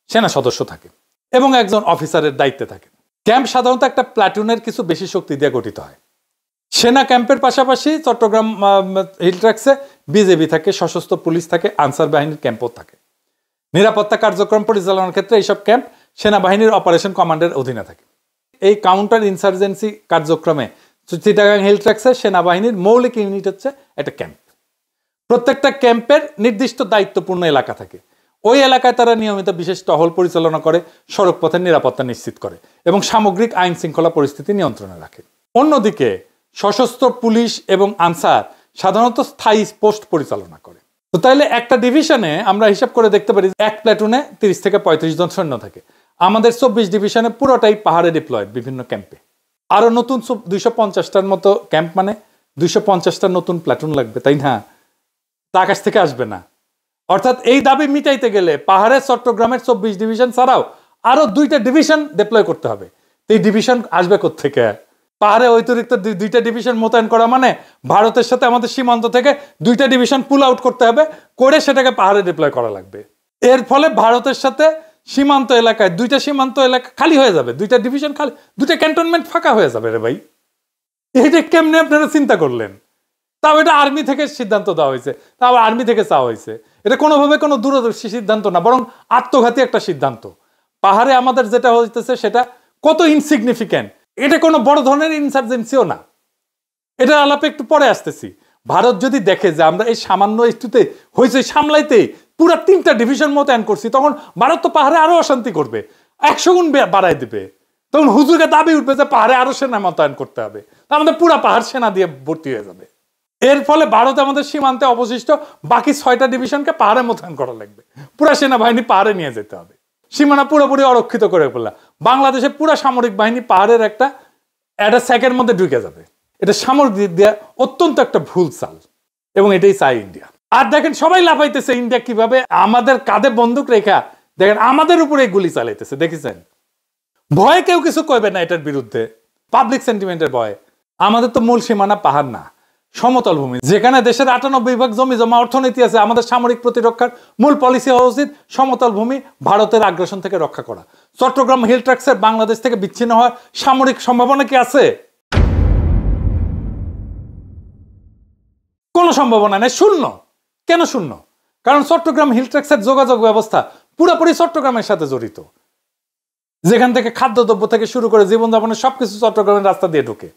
সেনা সদস্য থাকে এবং একজন অফিসারের দায়িত্বে থাকে। ক্যাম্প সাধারণত একটা প্লাটুনের কিছু বেশি শক্তি দিয়ে গঠিত হয়। সেনা ক্যাম্পের পাশাপাশি চট্টগ্রাম হিল ট্র্যাক্সে বিজেপি থাকে, সশস্ত্র পুলিশ থাকে, আনসার বাহিনীর ক্যাম্পও থাকে। নিরাপত্তা কার্যক্রম পরিচালনার ক্ষেত্রে এইসব ক্যাম্প সেনাবাহিনীর অপারেশন কমান্ডের অধীনে থাকে। এই কাউন্টার ইনসার্জেন্সি কার্যক্রমে চিটাগাং হিল ট্র্যাক্সে সেনাবাহিনীর মৌলিক ইউনিট হচ্ছে একটা ক্যাম্প। প্রত্যেকটা ক্যাম্পের নির্দিষ্ট দায়িত্বপূর্ণ এলাকা থাকে। ওই এলাকায় তারা নিয়মিত বিশেষ টহল পরিচালনা করে, সড়ক পথের নিরাপত্তা নিশ্চিত করে এবং সামগ্রিক আইন শৃঙ্খলা পরিস্থিতি নিয়ন্ত্রণে রাখে। অন্যদিকে সশস্ত্র পুলিশ এবং আনসার সাধারণত স্থায়ী পোস্ট পরিচালনা করে। তো তাইলে একটা ডিভিশনে আমরা হিসাব করে দেখতে পারি এক প্ল্যাটুনে 30 থেকে 35 জন সৈন্য থাকে। আমাদের 24 ডিভিশনে পুরোটাই পাহাড়ে ডিপ্লয়েড বিভিন্ন ক্যাম্পে। আরো নতুন 250টার মতো ক্যাম্প, মানে 250টা নতুন প্ল্যাটুন লাগবে, তাই না? তা আকাশ থেকে আসবে না। অর্থাৎ এই দাবি মিটাইতে গেলে পাহাড়ের চট্টগ্রামের 24 ডিভিশন ছাড়াও আরো 2টা ডিভিশন ডিপ্লয় করতে হবে। এই ডিভিশন আসবে কোত্থেকে? পাহাড়ে অতিরিক্ত 2টা ডিভিশন মোতায়েন করা মানে ভারতের সাথে আমাদের সীমান্ত থেকে 2টা ডিভিশন পুল আউট করতে হবে, করে সেটাকে পাহাড়ে ডিপ্লয় করা লাগবে। এর ফলে ভারতের সাথে সীমান্ত এলাকায় 2টা সীমান্ত এলাকা খালি হয়ে যাবে, 2টা ডিভিশন খালি, 2টা ক্যান্টনমেন্ট ফাঁকা হয়ে যাবে রে ভাই। এইটা কেমনে আপনারা চিন্তা করলেন? তাও এটা আর্মি থেকে সিদ্ধান্ত দেওয়া হয়েছে, তাও আর্মি থেকে চাওয়া হয়েছে। এটা কোনোভাবে কোনো দূরদর্শী সিদ্ধান্ত না, বরং আত্মঘাতী একটা সিদ্ধান্ত। পাহাড়ে আমাদের যেটা হইতেছে সেটা কত ইনসিগনিফিক্যান্ট, এটা কোনো বড় ধরনের ইনসার্জেন্সিও না। এটা আলাপে একটু পরে আসতেছি। ভারত যদি দেখে যে আমরা এই সামান্য একটুতে হয়েছে সামলাইতে পুরা 3টা ডিভিশন মোতায়েন করছি, তখন ভারত তো পাহাড়ে আরো অশান্তি করবে, 100 গুণ বাড়াই দিবে। তখন হুজুরে দাবি উঠবে যে পাহাড়ে আরো সেনা মোতায়েন করতে হবে, আমাদের পুরা পাহাড় সেনা দিয়ে ভর্তি হয়ে যাবে। এর ফলে ভারত আমাদের সীমান্তে অবশিষ্ট বাকি 6টা ডিভিশনকে পাহাড়ে মোতায়েন করা লাগবে, পুরা সেনাবাহিনী পাহাড়ে নিয়ে যেতে হবে। সীমানা পুরোপুরি অরক্ষিত করে ফেললাম। বাংলাদেশের পুরা সামরিক বাহিনী পাহাড়ের একটা স্যাকের মধ্যে ঢুকে যাবে। এটা সামরিক দিক দিয়ে অত্যন্ত একটা ভুল চাল, এবং এটাই চাই ইন্ডিয়া। আর দেখেন সবাই লাফাইতেছে ইন্ডিয়া কিভাবে আমাদের কাঁধে বন্দুক রেখা দেখেন আমাদের উপরে গুলি চালাইতেছে, দেখেছেন? ভয়ে কেউ কিছু কইবে না এটার বিরুদ্ধে, পাবলিক সেন্টিমেন্টের ভয়ে। আমাদের তো মূল সীমানা পাহাড় না, সমতল ভূমি, যেখানে দেশের 98% জমি জমা অর্থনীতি আছে। আমাদের সামরিক প্রতিরক্ষার মূল পলিসি হওয়া উচিত সমতল ভূমি ভারতের আগ্রাসন থেকে রক্ষা করা। চট্টগ্রাম হিল ট্র্যাক্সের বাংলাদেশ থেকে বিচ্ছিন্ন হওয়ার সামরিক সম্ভাবনা কি আছে? কোনো সম্ভাবনা নেই, শূন্য। কেন শূন্য? কারণ চট্টগ্রাম হিল ট্র্যাক্সের যোগাযোগ ব্যবস্থা পুরোপুরি চট্টগ্রামের সাথে জড়িত। যেখান থেকে খাদ্যদ্রব্য থেকে শুরু করে জীবনযাপনের সবকিছু চট্টগ্রামের রাস্তা দিয়ে ঢুকে।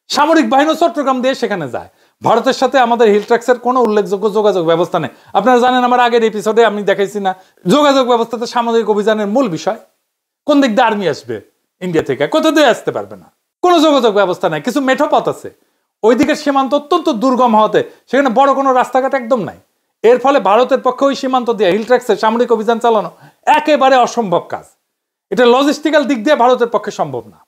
সামরিক বাহিনী চট্টগ্রাম দিয়ে সেখানে যায়। ভারতের সাথে আমাদের হিল ট্র্যাক্সের কোনো উল্লেখযোগ্য যোগাযোগ ব্যবস্থা নেই। আপনারা জানেন, আমার আগের এপিসোডে আমি দেখাইছি না, যোগাযোগ ব্যবস্থাতে সামরিক অভিযানের মূল বিষয়। কোন দিক দিয়ে আর্মি আসবে ইন্ডিয়া থেকে? কোথা দিয়ে আসতে পারবে না, কোনো যোগাযোগ ব্যবস্থা নাই। কিছু মেঠো পথ আছে, ওই দিকের সীমান্ত অত্যন্ত দুর্গম হওয়াতে সেখানে বড় কোনো রাস্তাঘাট একদম নাই। এর ফলে ভারতের পক্ষে ওই সীমান্ত দিয়ে হিল ট্র্যাক্সের সামরিক অভিযান চালানো একেবারে অসম্ভব কাজ। এটা লজিস্টিক্যাল দিক দিয়ে ভারতের পক্ষে সম্ভব না।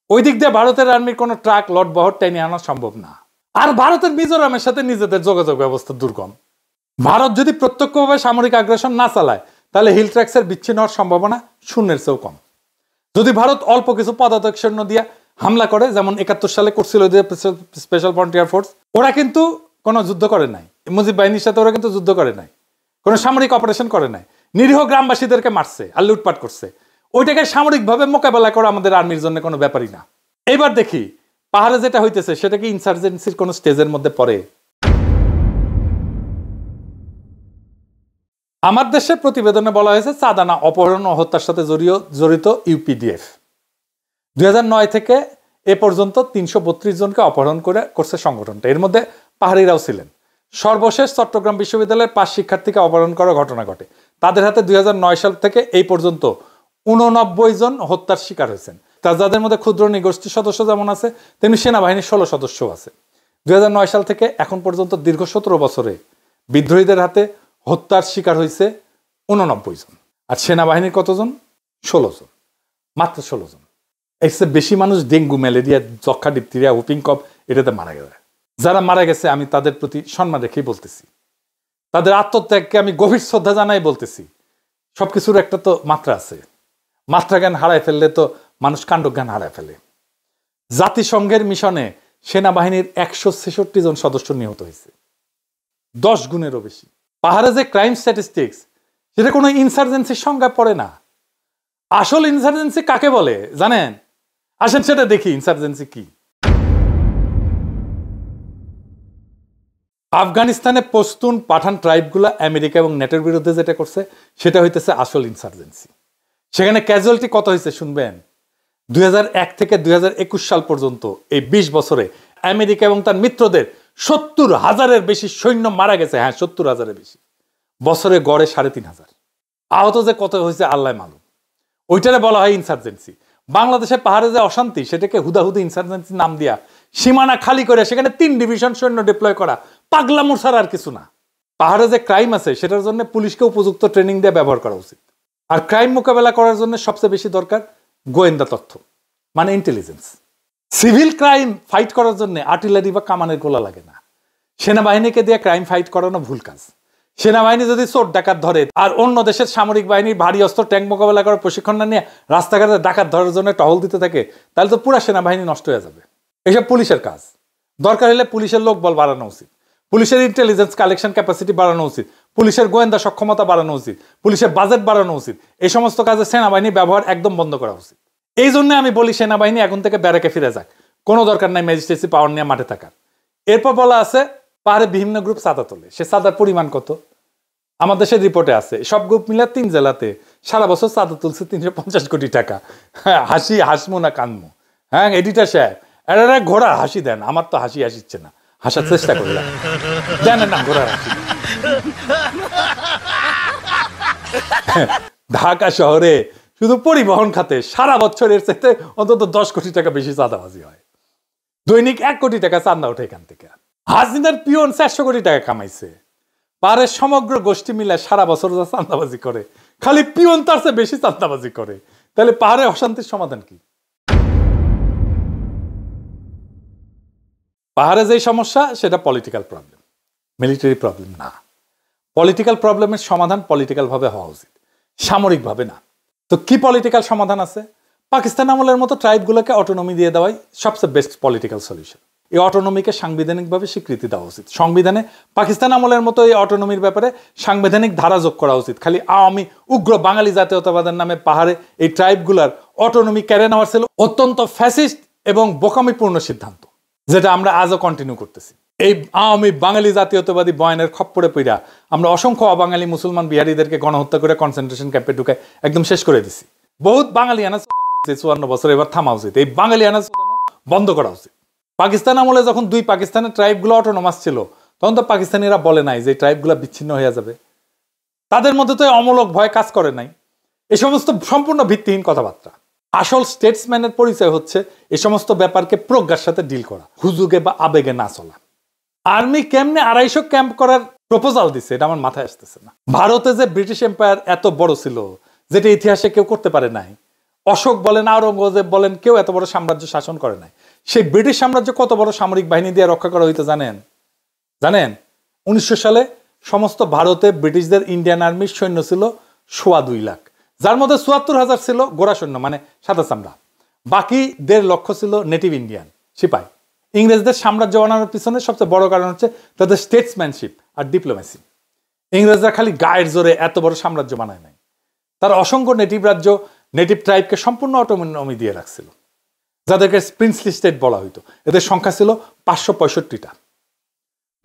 ওই দিক দিয়ে ভারতের আর্মির কোনো ট্রাক লট বহর টেনে আনা সম্ভব না। আর ভারতের মিজোরামের সাথে নিজেদের যোগাযোগ ব্যবস্থা দুর্গম। ভারত যদি প্রত্যক্ষভাবে সামরিক আগ্রাসন না চালায়, তাহলে হিল ট্র্যাক্সের বিচ্ছিন্ন হওয়ার সম্ভাবনা শূন্যের চেয়েও কম। যদি ভারত অল্প কিছু পদাতিক সৈন্য দিয়ে হামলা করে, যেমন 71 সালে করছিল স্পেশাল ফ্রন্টিয়ার ফোর্স, ওরা কিন্তু কোনো যুদ্ধ করে নাই। মুজিব বাহিনীর সাথে ওরা কিন্তু যুদ্ধ করে নাই, কোনো সামরিক অপারেশন করে নাই। নিরীহ গ্রামবাসীদেরকে মারছে আর লুটপাট করছে। ওইটাকে সামরিকভাবে মোকাবেলা করা আমাদের আর্মির জন্য কোনো ব্যাপারই না। এবার দেখি পাহাড়ে যেটা হইতেছে সেটা কি ইনসার্জেন্সির কোন স্টেজের মধ্যে পড়ে? আমার দেশের প্রতিবেদনে বলা হয়েছে চাঁদানা অপহরণ ও হত্যার সাথে জড়িত ইউপিডিএফ 2009 থেকে এ পর্যন্ত 332 জনকে অপহরণ করছে সংগঠনটা। এর মধ্যে পাহাড়িরাও ছিলেন। সর্বশেষ চট্টগ্রাম বিশ্ববিদ্যালয়ের 5 শিক্ষার্থীকে অপহরণ করার ঘটনা ঘটে। তাদের হাতে 2009 সাল থেকে এই পর্যন্ত 89 জন হত্যার শিকার হয়েছেন। যাদের মধ্যে ক্ষুদ্র নৃগোষ্ঠী সদস্য যেমন আছে, তেমনি সেনাবাহিনীর 16 সদস্য আছে। 2009 সাল থেকে এখন পর্যন্ত দীর্ঘ 17 বছরে বিদ্রোহীদের হাতে হত্যার শিকার হয়েছে 89 জন। আর সেনাবাহিনীর কতজন? 16 জন, মাত্র 16 জন। এর চেয়ে বেশি মানুষ ডেঙ্গু, ম্যালেরিয়া, যক্ষা, ডিপথেরিয়া, হুপিং কফ এটাতে মারা গেছে। যারা মারা গেছে আমি তাদের প্রতি সম্মান রেখেই বলতেছি, তাদের আত্মত্যাগকে আমি গভীর শ্রদ্ধা জানাই বলতেছি। সবকিছুর একটা তো মাত্রা আছে, মাত্রা জ্ঞান হারায় ফেললে তো মানুষ কাণ্ডজ্ঞান হারায় ফেলে। জাতিসংঘের মিশনে সেনাবাহিনীর 166 জন সদস্য নিহত হয়েছে, 10 গুণেরও বেশি। পাহাড়ে যে ক্রাইম স্ট্যাটিস্টিক্স, সেটা কোনো ইনসার্জেন্সির সংজ্ঞায় পড়ে না। আসল ইনসার্জেন্সি কাকে বলে জানেন? আসেন সেটা দেখি ইনসার্জেন্সি কি। আফগানিস্তানে পশতুন পাঠান ট্রাইবগুলো আমেরিকা এবং নেটোর বিরুদ্ধে যেটা করছে সেটা হইতেছে আসল ইনসার্জেন্সি। সেখানে ক্যাজুয়ালিটি কত হয়েছে শুনবেন? 2001 থেকে 2021 সাল পর্যন্ত এই 20 বছরে আমেরিকা এবং তার মিত্রদের 70,000-এর বেশি সৈন্য মারা গেছে। হ্যাঁ, 70,000-এর বেশি, বছরে গড়ে 3,500। আহত যে কত হয়েছে আল্লাহ মালুম। ওইটারে বলা হয় ইনসার্জেন্সি। বাংলাদেশে পাহাড়ে যে অশান্তি, সেটাকে হুদাহুদি ইনসার্জেন্সি নাম দিয়া সীমানা খালি করে সেখানে 3 ডিভিশন সৈন্য ডিপ্লয় করা পাগলামোর ছাড়া আর কিছু না। পাহাড়ে যে ক্রাইম আছে সেটার জন্য পুলিশকে উপযুক্ত ট্রেনিং দিয়ে ব্যবহার করা উচিত। আর ক্রাইম মোকাবেলা করার জন্য সবচেয়ে বেশি দরকার গোয়েন্দা তথ্য, মানে ইন্টেলিজেন্স। সিভিল ক্রাইম ফাইট করার জন্য আর্টিলারি বা কামানের গোলা লাগে না। সেনাবাহিনীকে দিয়ে ক্রাইম ফাইট করানো ভুল কাজ। সেনাবাহিনী যদি চোর ডাকাত ধরে আর অন্য দেশের সামরিক বাহিনীর ভারী অস্ত্র ট্যাঙ্ক মোকাবেলা করার প্রশিক্ষণ না নিয়ে রাস্তাঘাটে ডাকাত ধরার জন্য টহল দিতে থাকে, তাহলে তো পুরা সেনাবাহিনী নষ্ট হয়ে যাবে। এসব পুলিশের কাজ। দরকার হলে পুলিশের লোক বল বাড়ানো উচিত, পুলিশের ইন্টেলিজেন্স কালেকশন ক্যাপাসিটি বাড়ানো উচিত, পুলিশের গোয়েন্দা সক্ষমতা বাড়ানো উচিত, পুলিশের বাজেট বাড়ানো উচিত। এই সমস্ত কাজে সেনাবাহিনী ব্যবহার একদম বন্ধ করা উচিত। এই জন্য আমি বলি সেনাবাহিনী এখন থেকে ব্যারাকে ফিরে যাক, কোনো দরকার নাই ম্যাজিস্ট্রেসি পাওয়ার নিয়ে মাঠে থাকার। এরপর বলা আছে পাহাড়ে বিভিন্ন গ্রুপ চাঁদা তোলে, সে চাঁদার পরিমাণ কত? আমার দেশের রিপোর্টে আছে সব গ্রুপ মিলে 3 জেলাতে সারা বছর চাঁদা তুলছে 350 কোটি টাকা। হ্যাঁ, হাসমো না কানমো? হ্যাঁ, এডিটার সাহেব এরা ঘোড়ার হাসি দেন, আমার তো হাসি আসছে না, হাসার চেষ্টা করলাম, জানেন না ঘোড়ার হাসি। ঢাকা শহরে শুধু পরিবহন খাতে সারা বছরের চাইতে অন্তত 10 কোটি টাকা বেশি চাঁদাবাজি হয়। দৈনিক 1 কোটি টাকা চাঁদা ওঠে এখান থেকে। হাসিনার পিয়ন 400 কোটি টাকা কামাইছে। পাহাড়ের সমগ্র গোষ্ঠী মিলে সারা বছর যা চাঁদাবাজি করে, খালি পিয়ন তার চেয়ে বেশি চাঁদাবাজি করে। তাহলে পাহাড়ে অশান্তির সমাধান কি? পাহাড়ে যেই সমস্যা সেটা পলিটিক্যাল প্রবলেম, মিলিটারি প্রবলেম না। পলিটিক্যাল প্রবলেমের সমাধান পলিটিক্যাল ভাবে হওয়া উচিত, সামরিক ভাবে না। তো কি পলিটিক্যাল সমাধান আছে? পাকিস্তান আমলের মতো ট্রাইবগুলোকে অটোনমি দিয়ে দেওয়াই সবচেয়ে বেস্ট পলিটিক্যাল সলিউশন। এই অটোনমিকে সাংবিধানিকভাবে স্বীকৃতি দেওয়া উচিত। সংবিধানে পাকিস্তান আমলের মতো এই অটোনমির ব্যাপারে সাংবিধানিক ধারা যোগ করা উচিত। খালি আওয়ামী উগ্র বাঙালি জাতীয়তাবাদের নামে পাহাড়ে এই ট্রাইবগুলার অটোনমি কেড়ে নেওয়ার ছিল অত্যন্ত ফ্যাসিস্ট এবং বোকামিপূর্ণ সিদ্ধান্ত, যেটা আমরা আজও কন্টিনিউ করতেছি। এই আওয়ামী বাঙালি জাতীয়তাবাদী বয়ানের খপ্পরে পইরা আমরা অসংখ্য অবাঙালি মুসলমান বিহারীদেরকে গণহত্যা করে কনসেন্ট্রেশন ক্যাম্পে ঢুকে একদম শেষ করে দিছি। বহুত বাঙালি আনা 54 বছর, এবার থামা উচিত। এই বাঙালি আনা বন্ধ করা উচিত। পাকিস্তান আমলে যখন 2 পাকিস্তানের ট্রাইবগুলো অটোনমাস ছিল, তখন তো পাকিস্তানিরা বলে নাই যে ট্রাইবগুলো বিচ্ছিন্ন হয়ে যাবে। তাদের মধ্যে তো অমূলক ভয় কাজ করে নাই। এই সমস্ত সম্পূর্ণ ভিত্তিহীন কথাবার্তা। আসল স্টেটসম্যানের পরিচয় হচ্ছে এই সমস্ত ব্যাপারকে প্রজ্ঞার সাথে ডিল করা, হুজুগে বা আবেগে না চলা। আর্মি কেমনে 250 ক্যাম্প করার প্রপোজাল দিছে, এটা আমার মাথায় আসতেছে না। ভারতে যে ব্রিটিশ এম্পায়ার এত বড় ছিল, যেটা ইতিহাসে কেউ করতে পারে নাই। অশোক বলেন, আওরঙ্গজেব বলেন, কেউ এত বড় সাম্রাজ্য শাসন করে নাই। সেই ব্রিটিশ সাম্রাজ্য কত বড় সামরিক বাহিনী দিয়ে রক্ষা করা হইতো জানেন? 1900 সালে সমস্ত ভারতে ব্রিটিশদের ইন্ডিয়ান আর্মির সৈন্য ছিল 2.25 লাখ, যার মধ্যে 74,000 ছিল গোড়া সৈন্য, মানে সাদা চামড়া। বাকি 1.5 লক্ষ ছিল নেটিভ ইন্ডিয়ান সিপাই। ইংরেজদের সাম্রাজ্য বানানোর পিছনে সবচেয়ে বড় কারণ হচ্ছে তাদের স্টেটসম্যানশিপ আর ডিপ্লোমেসি। ইংরেজরা খালি গায়ের জোরে এত বড় সাম্রাজ্য বানায় নাই, তারা অসংখ্য নেটিভ রাজ্য, নেটিভ ট্রাইবকে সম্পূর্ণ অটোনমি দিয়ে রাখছিল, যাদেরকে প্রিন্সলি স্টেট বলা হইতো। এদের সংখ্যা ছিল 565টা।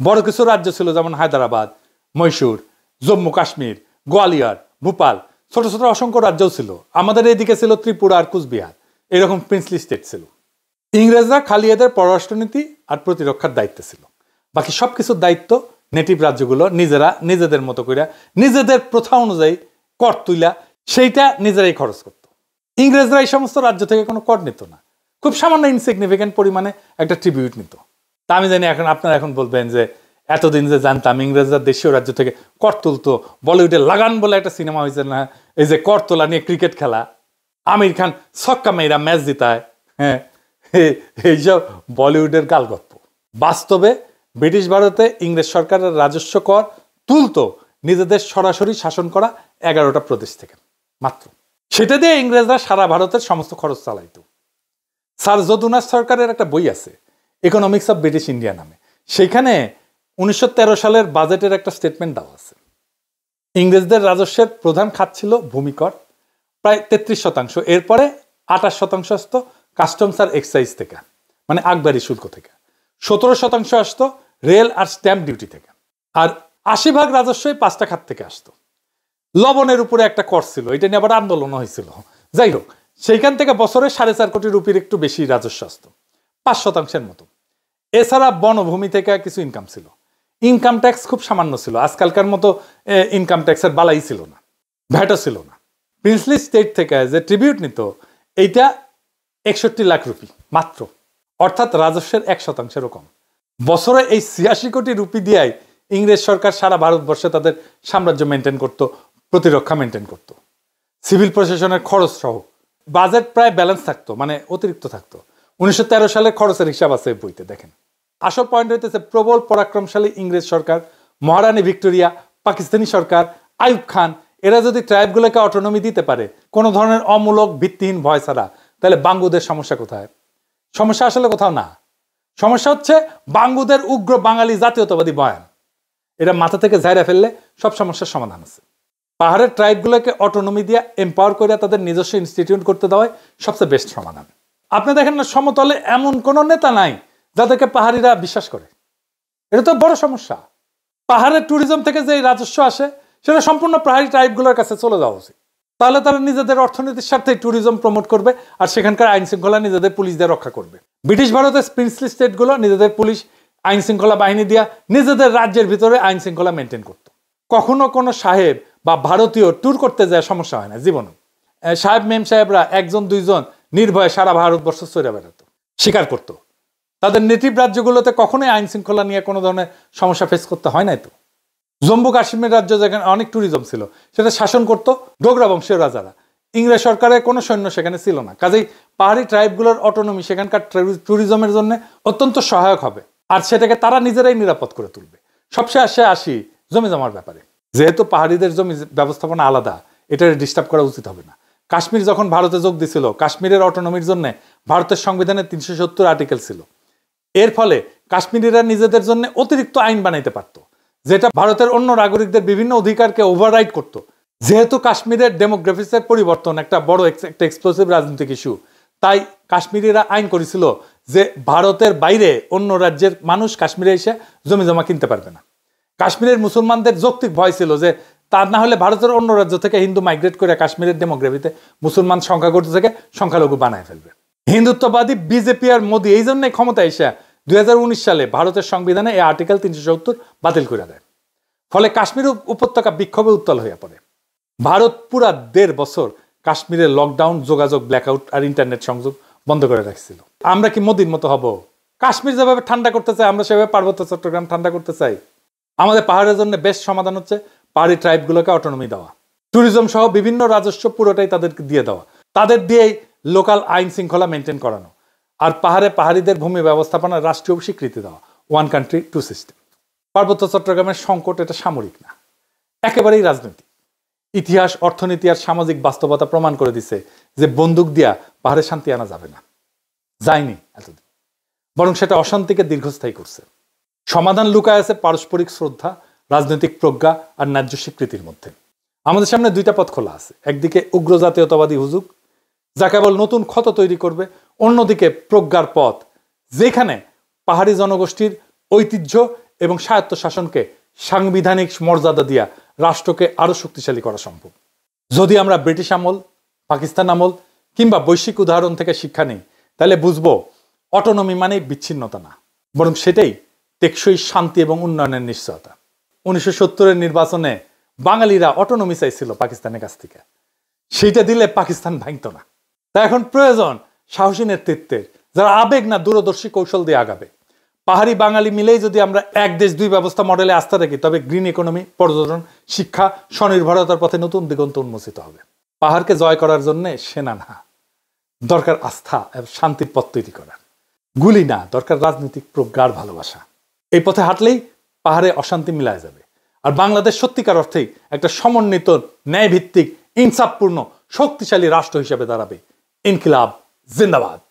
বড় কিছু রাজ্য ছিল যেমন হায়দ্রাবাদ, মহীশূর, জম্মু কাশ্মীর, গোয়ালিয়র, ভোপাল। ছোট ছোট অসংখ্য রাজ্যও ছিল। আমাদের এইদিকে ছিল ত্রিপুরা আর কুচবিহার। এরকম প্রিন্সলি স্টেট ছিল। ইংরেজরা খালি এদের পররাষ্ট্রনীতি আর প্রতিরক্ষার দায়িত্ব ছিল। বাকি সবকিছুর দায়িত্ব নেটিভ রাজ্যগুলো নিজেরা নিজেদের মতো করে নিজেদের প্রথা অনুযায়ী কর তুইলা সেইটা নিজেরাই খরচ করত। ইংরেজরা এই সমস্ত রাজ্য থেকে কোনো কর নিত না, খুব সামান্য ইনসিগনিফিকেন্ট পরিমাণে একটা ট্রিবিউট নিত। তা আমি জানি এখন আপনারা এখন বলবেন যে এতদিন যে জানতাম ইংরেজরা দেশীয় রাজ্য থেকে কর তুলতো, বলিউডে লাগান বলে একটা সিনেমা হয়েছে না, এই যে কর তোলা নিয়ে ক্রিকেট খেলা, আমির খান ছক্কা মেয়েরা ম্যাচ জিতায়, হ্যাঁ, এইসব বলিউডের গালগপ্প। বাস্তবে ব্রিটিশ ভারতে ইংরেজ সরকারের রাজস্ব কর তুলতো নিজেদের সরাসরি শাসন করা 11টা প্রদেশ থেকে মাত্র। সেটা দিয়ে ইংরেজরা সারা ভারতের সমস্ত খরচ চালাইতো। স্যার যদুনাথ সরকারের একটা বই আছে, ইকোনমিক্স অফ ব্রিটিশ ইন্ডিয়া নামে। সেখানে 1913 সালের বাজেটের একটা স্টেটমেন্ট দেওয়া আছে। ইংরেজদের রাজস্বের প্রধান খাত ছিল ভূমিকর, প্রায় 33%। এরপরে 28% আসতো কাস্টমস আর এক্সাইজ থেকে, মানে আকবরি শুল্ক থেকে। 17% আসতো রেল আর স্ট্যাম্প ডিউটি থেকে। আর 80% রাজস্বই 5টা খাত থেকে আসতো। লবণের উপরে একটা কর ছিল, এটা নিয়ে আবার আন্দোলন হয়েছিল। যাই হোক, সেইখান থেকে বছরে 4.5 কোটি রুপির একটু বেশি রাজস্ব আসতো, 5% মতো। এছাড়া বনভূমি থেকে কিছু ইনকাম ছিল। ইনকাম ট্যাক্স খুব সামান্য ছিল, আজকালকার মতো ইনকাম ট্যাক্সের বালাই ছিল না, ভ্যাটও ছিল না। প্রিন্সলি স্টেট থেকে যে ট্রিবিউট নিত, এইটা 61 লাখ রুপি মাত্র, অর্থাৎ রাজস্বের 1%-এরও কম। বছরে এই 86 কোটি রুপি দিয়াই ইংরেজ সরকার সারা ভারতবর্ষে তাদের সাম্রাজ্য মেনটেন করত, প্রতিরক্ষা মেনটেন করত, সিভিল প্রশাসনের খরচ সহ। বাজেট প্রায় ব্যালেন্স থাকতো, মানে অতিরিক্ত থাকতো। 1913 সালের খরচের হিসাব আছে বইতে, দেখেন। আসল পয়েন্ট হইতেছে প্রবল পরাক্রমশালী ইংরেজ সরকার, মহারানী ভিক্টোরিয়া, পাকিস্তানি সরকার, আইয়ুব খান, এরা যদি ট্রাইবগুলোকে অটোনমি দিতে পারে কোনো ধরনের অমূলক ভিত্তিহীন ভয় ছাড়া, তাহলে বাঙ্গুদের সমস্যা কোথায়? সমস্যা আসলে কোথাও না। সমস্যা হচ্ছে বাঙ্গুদের উগ্র বাঙালি জাতীয়তাবাদী বয়ান। এটা মাথা থেকে ঝাইরা ফেললে সব সমস্যার সমাধান আছে। পাহাড়ের ট্রাইবগুলোকে অটোনমি দিয়ে এম্পাওয়ার করে তাদের নিজস্ব ইনস্টিটিউট করতে দেওয়াই সবচেয়ে বেস্ট সমাধান। আপনি দেখেন না, সমতলে এমন কোনো নেতা নাই যাদেরকে পাহাড়িরা বিশ্বাস করে। এটা তো বড় সমস্যা। পাহাড়ের ট্যুরিজম থেকে যে রাজস্ব আসে সেটা সম্পূর্ণ পাহাড়ি ট্রাইবগুলোর কাছে চলে যাওয়া উচিত। তাহলে তারা নিজেদের অর্থনীতির স্বার্থে ট্যুরিজম প্রমোট করবে আর সেখানকার আইন শৃঙ্খলা নিজেদের পুলিশ দিয়ে রক্ষা করবে। ব্রিটিশ ভারতের প্রিন্সলি স্টেটগুলো নিজেদের পুলিশ আইন শৃঙ্খলা বাহিনী দিয়া নিজেদের রাজ্যের ভিতরে আইন শৃঙ্খলা মেনটেন করত। কখনো কোনো সাহেব বা ভারতীয় ট্যুর করতে যায় সমস্যা হয় না জীবনে। সাহেব মেম সাহেবরা 1-2 নির্ভয়ে সারা ভারতবর্ষ চড়ে বেড়াতো, শিকার করত। তাদের নেটিভ রাজ্যগুলোতে কখনোই আইন শৃঙ্খলা নিয়ে কোনো ধরনের সমস্যা ফেস করতে হয় নাই তো। জম্মু কাশ্মীর রাজ্য যেখানে অনেক ট্যুরিজম ছিল, সেটা শাসন করত ডোগরা বংশীয় রাজারা। ইংরেজ সরকারের কোনো সৈন্য সেখানে ছিল না। কাজেই পাহাড়ি ট্রাইবগুলোর অটোনমি সেখানকার ট্যুরিজমের জন্য অত্যন্ত সহায়ক হবে, আর সেটাকে তারা নিজেরাই নিরাপদ করে তুলবে। সবশেষে আসি জমি জমার ব্যাপারে। যেহেতু পাহাড়িদের জমি ব্যবস্থাপনা আলাদা, এটা ডিস্টার্ব করা উচিত হবে না। কাশ্মীর যখন ভারতে যোগ দিছিল, কাশ্মীরের অটোনমির জন্য ভারতের সংবিধানে 370 আর্টিকেল ছিল। এর ফলে কাশ্মীরিরা নিজেদের জন্য অতিরিক্ত আইন বানাইতে পারত, যেটা ভারতের অন্য নাগরিকদের বিভিন্ন অধিকারকে ওভাররাইড করত। যেহেতু কাশ্মীরের ডেমোগ্রাফিক্সের পরিবর্তন একটা বড় একটা এক্সপ্লোসিভ রাজনৈতিক ইস্যু, তাই কাশ্মীরিরা আইন করেছিল যে ভারতের বাইরে অন্য রাজ্যের মানুষ কাশ্মীরে এসে জমি জমা কিনতে পারবে না। কাশ্মীরের মুসলমানদের যৌক্তিক ভয় ছিল যে তার না হলে ভারতের অন্য রাজ্য থেকে হিন্দু মাইগ্রেট করে কাশ্মীরের ডেমোগ্রাফিতে মুসলমান সংখ্যাগরিষ্ঠ থেকে সংখ্যালঘু বানায় ফেলবে। হিন্দুত্ববাদী বিজেপি আর মোদী এই জন্যই ক্ষমতা এসে 2019 সালে ভারতের সংবিধানে এই আর্টিকেল 370 বাতিল করে দেয়। ফলে কাশ্মীর উপত্যকা বিক্ষোভে উত্তাল হয়ে পড়ে। ভারত পুরা 1.5 বছর কাশ্মীরের লকডাউন, যোগাযোগ ব্ল্যাকআউট আর ইন্টারনেট সংযোগ বন্ধ করে রাখছিল। আমরা কি মোদীর মতো হব? কাশ্মীর যেভাবে ঠান্ডা করতে চাই, আমরা সেভাবে পার্বত্য চট্টগ্রাম ঠান্ডা করতে চাই? আমাদের পাহাড়ের জন্য বেস্ট সমাধান হচ্ছে পাহাড়ি ট্রাইবগুলোকে অটোনমি দেওয়া, ট্যুরিজম সহ বিভিন্ন রাজস্ব পুরোটাই তাদেরকে দিয়ে দেওয়া, তাদের দিয়েই লোকাল আইন শৃঙ্খলা মেনটেন করানো, আর পাহাড়িদের ভূমি ব্যবস্থাপনার রাষ্ট্রীয় স্বীকৃতি দেওয়া, 1 country 2 system। পার্বত্য চট্টগ্রামের সংকট এটা সামরিক না, একেবারেই রাজনৈতিক। ইতিহাস, অর্থনীতি আর সামাজিক বাস্তবতা প্রমাণ করে দিছে যে বন্দুক দিয়া পাহাড়ে শান্তি আনা যাবে না, যায়নি এতদিন, বরং সেটা অশান্তিকে দীর্ঘস্থায়ী করছে। সমাধান লুকায় আছে পারস্পরিক শ্রদ্ধা, রাজনৈতিক প্রজ্ঞা আর ন্যায্য স্বীকৃতির মধ্যে। আমাদের সামনে 2টা পথ খোলা আছে। একদিকে উগ্র জাতীয়তাবাদী হুজুগ, যা কেবল নতুন ক্ষত তৈরি করবে। অন্যদিকে প্রজ্ঞার পথ, যেখানে পাহাড়ি জনগোষ্ঠীর ঐতিহ্য এবং স্বায়ত্ত শাসনকে সাংবিধানিক মর্যাদা দিয়া রাষ্ট্রকে আরো শক্তিশালী করা সম্ভব। যদি আমরা ব্রিটিশ আমল, পাকিস্তান আমল কিংবা বৈশ্বিক উদাহরণ থেকে শিক্ষা নেই, তাহলে বুঝবো অটোনমি মানে বিচ্ছিন্নতা না, বরং সেটাই টেকসই শান্তি এবং উন্নয়নের নিশ্চয়তা। 1970-এর নির্বাচনে বাঙালিরা অটোনমি চাইছিল পাকিস্তানের কাছ থেকে, সেইটা দিলে পাকিস্তান ভাঙত না। তাই এখন প্রয়োজন সাহসী নেতৃত্বের, যারা আবেগ না দূরদর্শী কৌশল দিয়ে আগাবে। পাহাড়ি বাঙালি মিলেই যদি আমরা 1 দেশ 2 ব্যবস্থা মডেলে আস্থা রাখি, তবে গ্রিন ইকোনমি, পর্যটন, শিক্ষা, স্বনির্ভরতার পথে নতুন দিগন্ত উন্মোচিত হবে। পাহাড়কে জয় করার জন্য সেনা না, দরকার আস্থা এবং শান্তির পথ তৈরি করার। গুলি না, দরকার রাজনৈতিক প্রজ্ঞার ভালোবাসা। এই পথে হাঁটলেই পাহাড়ে অশান্তি মিলায় যাবে, আর বাংলাদেশ সত্যিকার অর্থেই একটা সমন্বিত ন্যায়ভিত্তিক ইনসাফপূর্ণ শক্তিশালী রাষ্ট্র হিসেবে দাঁড়াবে। ইনকিলাব জিন্দাবাদ।